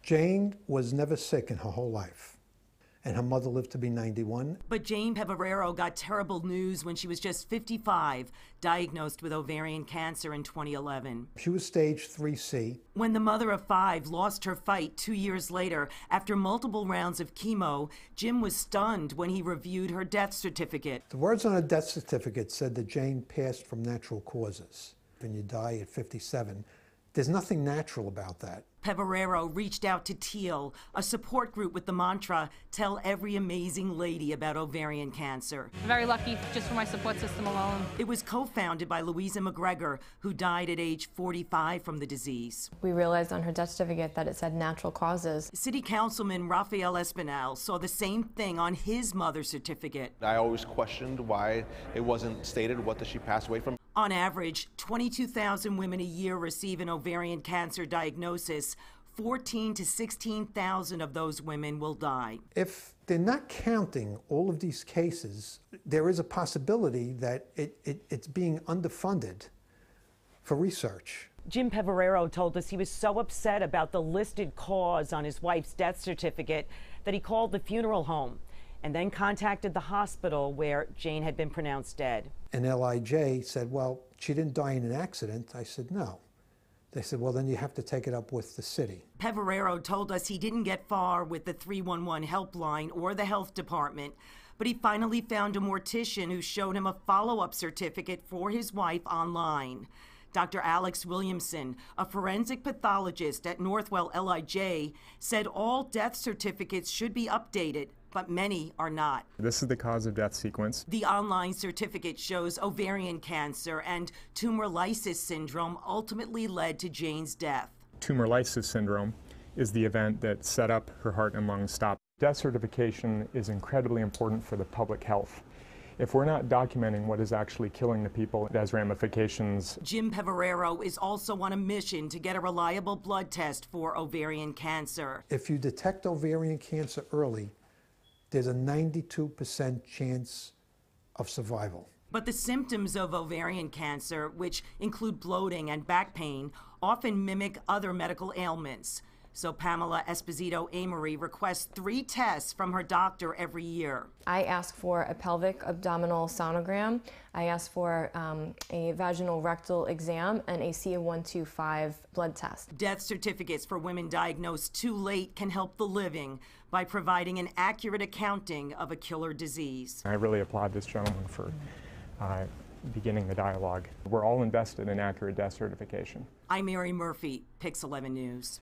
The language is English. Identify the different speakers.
Speaker 1: Jane was never sick in her whole life, and her mother lived to be 91.
Speaker 2: But Jane Peverero got terrible news when she was just 55, diagnosed with ovarian cancer in 2011.
Speaker 1: She was stage 3C.
Speaker 2: When the mother of 5 lost her fight 2 years later after multiple rounds of chemo, Jim was stunned when he reviewed her death certificate.
Speaker 1: The words on her death certificate said that Jane passed from natural causes. When you die at 57, there's nothing natural about that.
Speaker 2: Peverero reached out to Teal, a support group with the mantra, "Tell every amazing lady about ovarian cancer."
Speaker 3: I'm very lucky just for my support system alone.
Speaker 2: It was co-founded by Louisa McGregor, who died at age 45 from the disease.
Speaker 4: We realized on her death certificate that it said natural causes.
Speaker 2: City Councilman Rafael Espinal saw the same thing on his mother's certificate.
Speaker 5: I always questioned why it wasn't stated what did she pass away from.
Speaker 2: On average, 22,000 women a year receive an ovarian cancer diagnosis. 14 to 16,000 of those women will die.
Speaker 1: If they're not counting all of these cases, there is a possibility that it's being underfunded for research.
Speaker 2: Jim Peverero told us he was so upset about the listed cause on his wife's death certificate that he called the funeral home and then contacted the hospital where Jane had been pronounced dead.
Speaker 1: And LIJ said, well, she didn't die in an accident. I said, no. They said, well, then you have to take it up with the city.
Speaker 2: Peverero told us he didn't get far with the 311 helpline or the health department, but he finally found a mortician who showed him a follow-up certificate for his wife online. Dr. Alex Williamson, a forensic pathologist at Northwell LIJ, said all death certificates should be updated, but many are not.
Speaker 6: This is the cause of death sequence.
Speaker 2: The online certificate shows ovarian cancer and tumor lysis syndrome ultimately led to Jane's death.
Speaker 6: Tumor lysis syndrome is the event that set up her heart and lungs stop. Death certification is incredibly important for the public health. If we're not documenting what is actually killing the people, it has ramifications.
Speaker 2: Jim Peverero is also on a mission to get a reliable blood test for ovarian cancer.
Speaker 1: If you detect ovarian cancer early, there's a 92% chance of survival.
Speaker 2: But the symptoms of ovarian cancer, which include bloating and back pain, often mimic other medical ailments. So Pamela Esposito Amory requests 3 tests from her doctor every year.
Speaker 4: I ask for a pelvic abdominal sonogram. I ask for a vaginal rectal exam and a CA-125 blood test.
Speaker 2: Death certificates for women diagnosed too late can help the living by providing an accurate accounting of a killer disease.
Speaker 6: I really applaud this gentleman for beginning the dialogue. We're all invested in accurate death certification.
Speaker 2: I'm Mary Murphy, Pix 11 News.